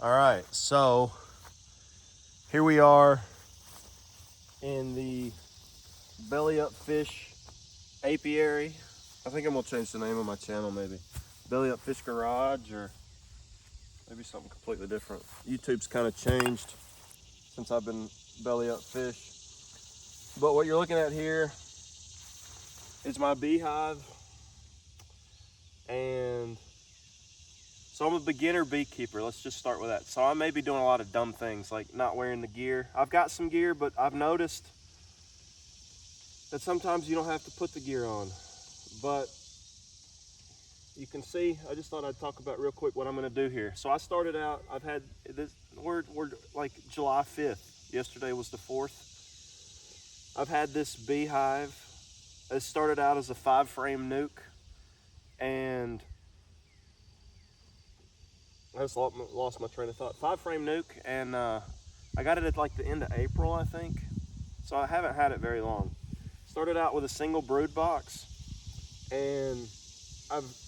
All right, so here we are in the belly up fish apiary. I think I'm gonna change the name of my channel, maybe belly up fish garage, or maybe something completely different. YouTube's kind of changed since I've been belly up fish. But what you're looking at here is my beehive. And so I'm a beginner beekeeper. Let's just start with that. So I may be doing a lot of dumb things, like not wearing the gear. I've got some gear, but I've noticed that sometimes you don't have to put the gear on. But you can see, I just thought I'd talk about real quick what I'm gonna do here. So I started out, I've had this, we're like July 5th. Yesterday was the 4th. I've had this beehive. It started out as a 5-frame nuke, and I just lost my train of thought. 5-frame nuke, and I got it at like the end of April, I think. So I haven't had it very long. Started out with a single brood box, and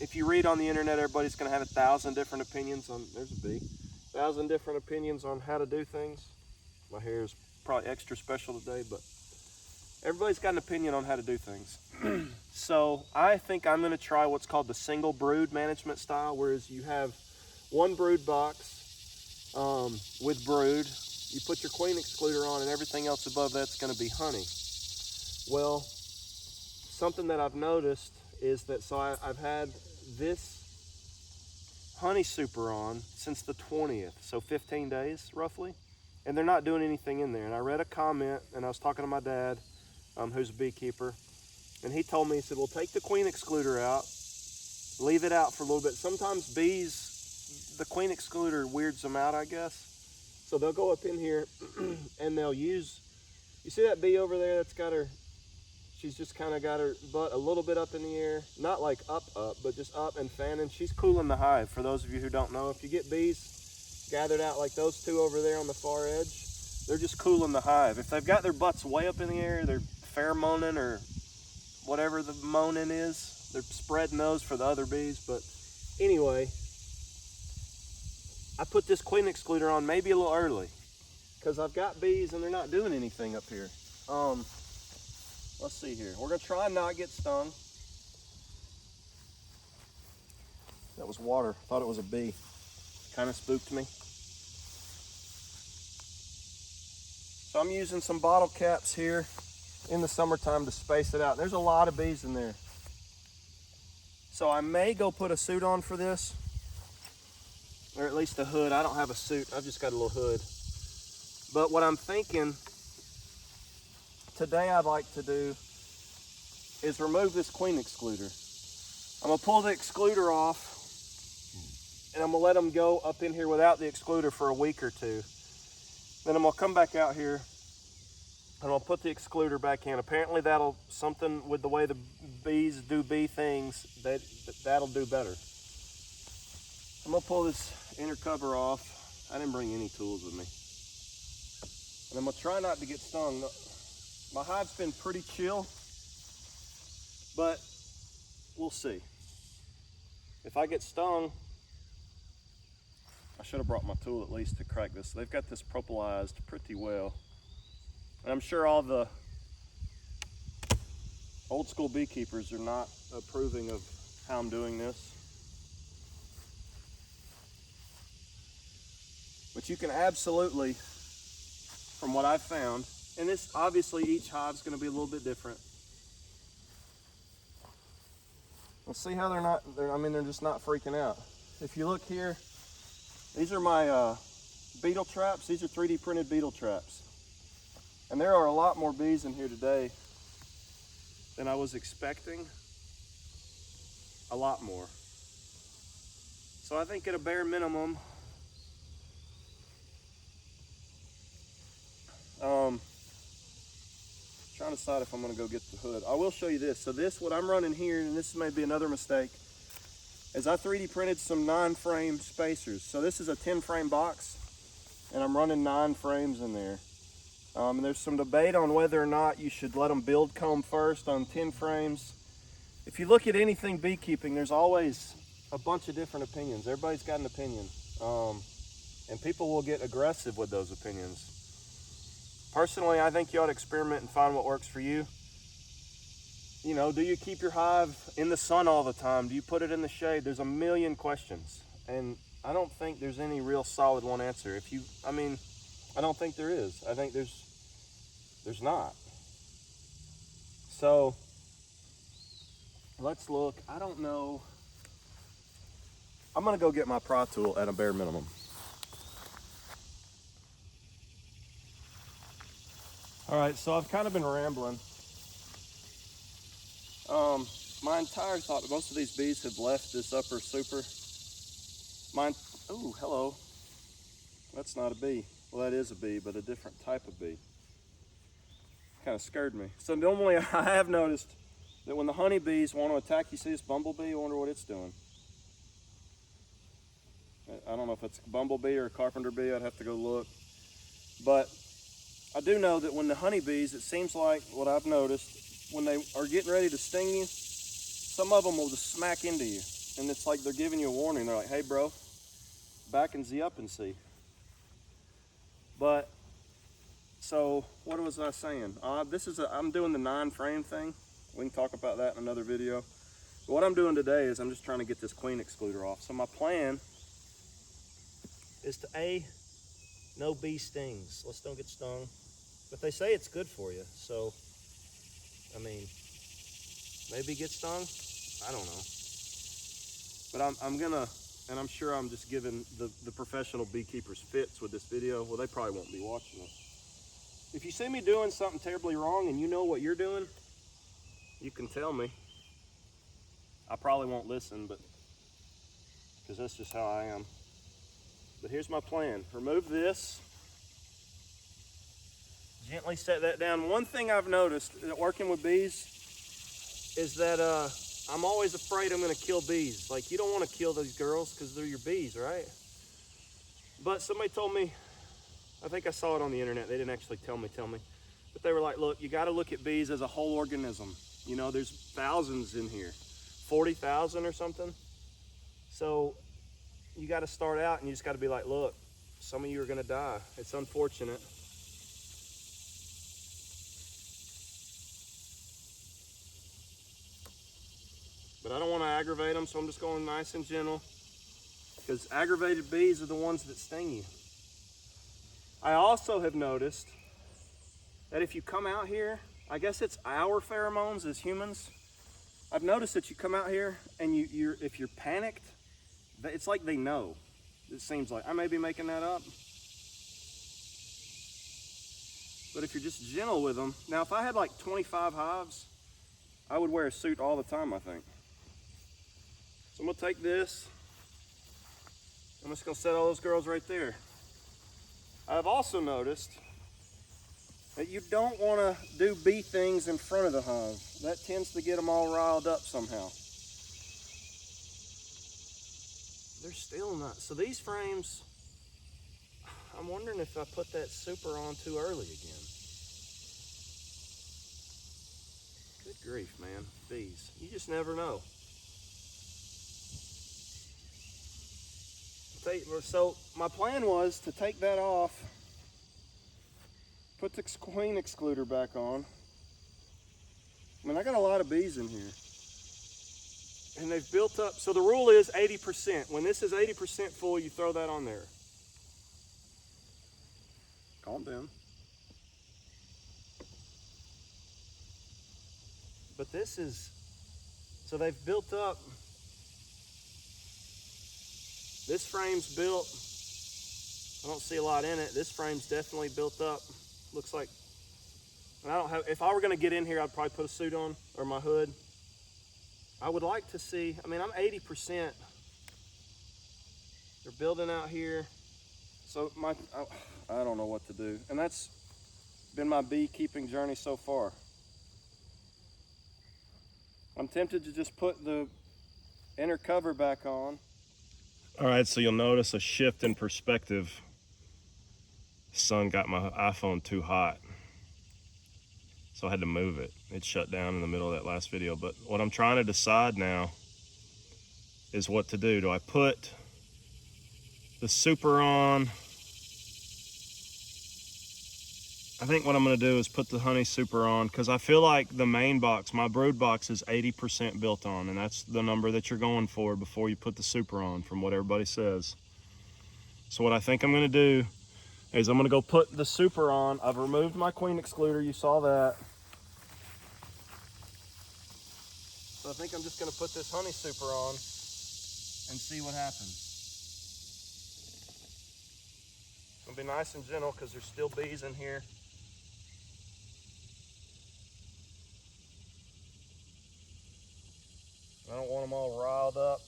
if you read on the internet, everybody's gonna have 1,000 different opinions on, there's a bee, 1,000 different opinions on how to do things. My hair is probably extra special today, but everybody's got an opinion on how to do things. So I think I'm gonna try what's called the single brood management style, whereas you have one brood box with brood. You put your queen excluder on, and everything else above that's going to be honey. Well, something that I've noticed is that, so I've had this honey super on since the 20th, so 15 days roughly, and they're not doing anything in there. And I read a comment, and I was talking to my dad, who's a beekeeper, and he told me, he said, well, take the queen excluder out, leave it out for a little bit. Sometimes bees, the queen excluder weirds them out, I guess. So they'll go up in here and they'll use, you see that bee over there that's got her, she's just kind of got her butt a little bit up in the air, not like up, but just up and fanning. She's cooling the hive. For those of you who don't know, if you get bees gathered out like those two over there on the far edge, they're just cooling the hive. If they've got their butts way up in the air, they're pheromoning or whatever the moaning is. They're spreading those for the other bees. But anyway, I put this queen excluder on maybe a little early because I've got bees and they're not doing anything up here. Let's see here. We're gonna try and not get stung. That was water. Thought it was a bee. Kind of spooked me. So I'm using some bottle caps here in the summertime to space it out. There's a lot of bees in there. So I may go put a suit on for this, or at least a hood. I don't have a suit, I've just got a little hood. But what I'm thinking today I'd like to do is remove this queen excluder. I'm gonna pull the excluder off, and I'm gonna let them go up in here without the excluder for a week or two. Then I'm gonna come back out here and I'll put the excluder back in. Apparently that'll, something with the way the bees do bee things, that'll do better. I'm gonna pull this inner cover off. I didn't bring any tools with me. And I'm gonna try not to get stung. My hive's been pretty chill, but we'll see. If I get stung, I should have brought my tool at least to crack this. They've got this propolized pretty well. And I'm sure all the old school beekeepers are not approving of how I'm doing this. But you can absolutely, from what I've found, and this obviously each hive's going to be a little bit different. Let's see how they're just not freaking out. If you look here, these are my beetle traps. These are 3D printed beetle traps. And there are a lot more bees in here today than I was expecting. A lot more. So I think at a bare minimum, trying to decide if I'm gonna go get the hood. I will show you this. So this, what I'm running here, and this may be another mistake, is I 3D printed some 9-frame spacers. So this is a 10-frame box, and I'm running 9 frames in there. And there's some debate on whether or not you should let them build comb first on 10 frames. If you look at anything beekeeping, there's always a bunch of different opinions. Everybody's got an opinion. And people will get aggressive with those opinions. Personally, I think you ought to experiment and find what works for you. You know, do you keep your hive in the sun all the time? Do you put it in the shade? There's a million questions. And I don't think there's any real solid one answer. I don't think there is. I think there's not. So let's look. I don't know. I'm gonna go get my pry tool at a bare minimum. All right, so I've kind of been rambling. My entire thought, most of these bees have left this upper super. Oh, hello. That's not a bee. Well, that is a bee, but a different type of bee. Kind of scared me. So normally I have noticed that when the honeybees want to attack, you see this bumblebee, I wonder what it's doing. I don't know if it's a bumblebee or a carpenter bee, I'd have to go look. But I do know that when the honeybees, it seems like what I've noticed, when they are getting ready to sting you, some of them will just smack into you. And it's like they're giving you a warning. They're like, hey bro, back and Z up and see. But, so what was I saying? I'm doing the 9 frame thing. We can talk about that in another video. But what I'm doing today is I'm just trying to get this queen excluder off. So my plan is to no bee stings. Let's don't get stung. But they say it's good for you. So, I mean, maybe get stung? I don't know. But I'm gonna, and I'm sure I'm just giving the professional beekeepers fits with this video. Well, they probably won't be watching it. If you see me doing something terribly wrong and you know what you're doing, you can tell me. I probably won't listen, but because that's just how I am. But here's my plan. Remove this. Gently set that down. One thing I've noticed working with bees is that I'm always afraid I'm gonna kill bees. Like, you don't wanna kill these girls because they're your bees, right? But somebody told me, I think I saw it on the internet, they didn't actually tell me, but they were like, look, you gotta look at bees as a whole organism. You know, there's thousands in here, 40,000 or something. So you gotta start out and you just gotta be like, look, some of you are gonna die. It's unfortunate. But I don't want to aggravate them, so I'm just going nice and gentle, because aggravated bees are the ones that sting you. I also have noticed that if you come out here, I guess it's our pheromones as humans. I've noticed that you come out here and if you're panicked, it's like they know. It seems like. I may be making that up. But if you're just gentle with them. Now, if I had like 25 hives, I would wear a suit all the time, I think. So I'm gonna take this. I'm just gonna set all those girls right there. I've also noticed that you don't wanna do bee things in front of the hive. That tends to get them all riled up somehow. They're still not, so these frames, I'm wondering if I put that super on too early again. Good grief, man, bees. You just never know. So my plan was to take that off, put the queen excluder back on. I mean, I got a lot of bees in here. And they've built up, so the rule is 80%. When this is 80% full, you throw that on there. Calm down. But this is, so they've built up. This frame's built. I don't see a lot in it. This frame's definitely built up. Looks like, and I don't have, if I were gonna get in here, I'd probably put a suit on or my hood. I would like to see, I mean, I'm 80%. They're building out here. So I don't know what to do. And that's been my beekeeping journey so far. I'm tempted to just put the inner cover back on. All right, so you'll notice a shift in perspective. The sun got my iPhone too hot, so I had to move it. It shut down in the middle of that last video. But what I'm trying to decide now is what to do. Do I put the super on. I think what I'm gonna do is put the honey super on, because I feel like the main box, my brood box, is 80% built on, and that's the number that you're going for before you put the super on, from what everybody says. So what I think I'm gonna do is I'm gonna go put the super on. I've removed my queen excluder, you saw that. So I think I'm just gonna put this honey super on and see what happens. It's gonna be nice and gentle because there's still bees in here. I don't want them all riled up.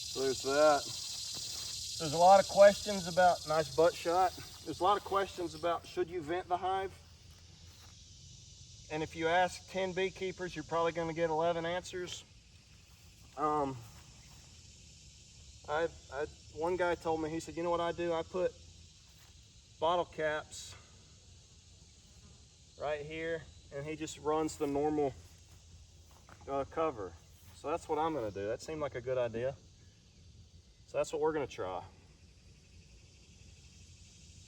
So there's that. There's a lot of questions about, nice butt shot. There's a lot of questions about, should you vent the hive? And if you ask 10 beekeepers, you're probably gonna get 11 answers. One guy told me, he said, you know what I do? I put bottle caps right here, and he just runs the normal cover. So that's what I'm gonna do. That seemed like a good idea. So that's what we're gonna try.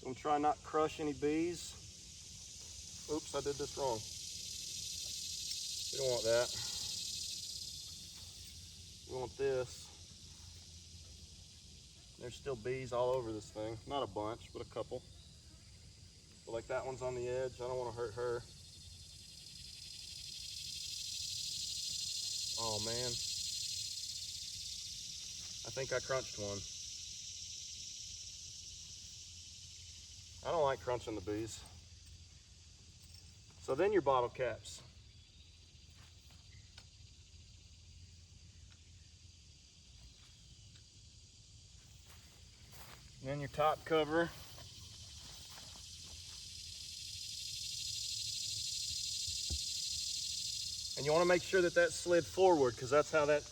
So I'm gonna try not crush any bees. Oops, I did this wrong. We don't want that. We want this. There's still bees all over this thing. Not a bunch, but a couple. But like that one's on the edge. I don't want to hurt her. Oh man. I think I crunched one. I don't like crunching the bees. So then your bottle caps. And then your top cover. And you want to make sure that that slid forward, because that's how that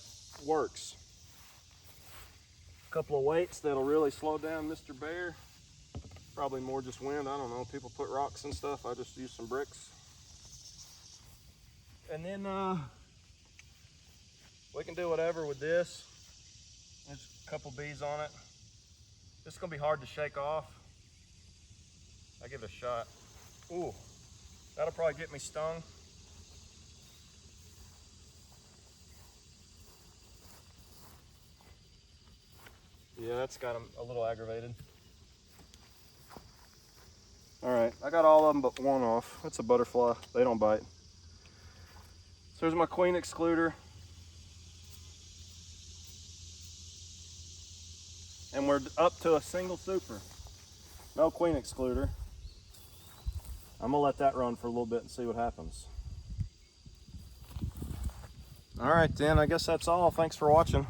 works. A couple of weights that'll really slow down Mr. Bear. Probably more just wind, I don't know. People put rocks and stuff. I just use some bricks. And then we can do whatever with this. There's a couple bees on it. This is gonna be hard to shake off. I give it a shot. Ooh, that'll probably get me stung. Yeah, that's got him a little aggravated. All right, I got all of them but one off. That's a butterfly, they don't bite. So there's my queen excluder. And we're up to a single super. No queen excluder. I'm gonna let that run for a little bit and see what happens. All right then, I guess that's all. Thanks for watching.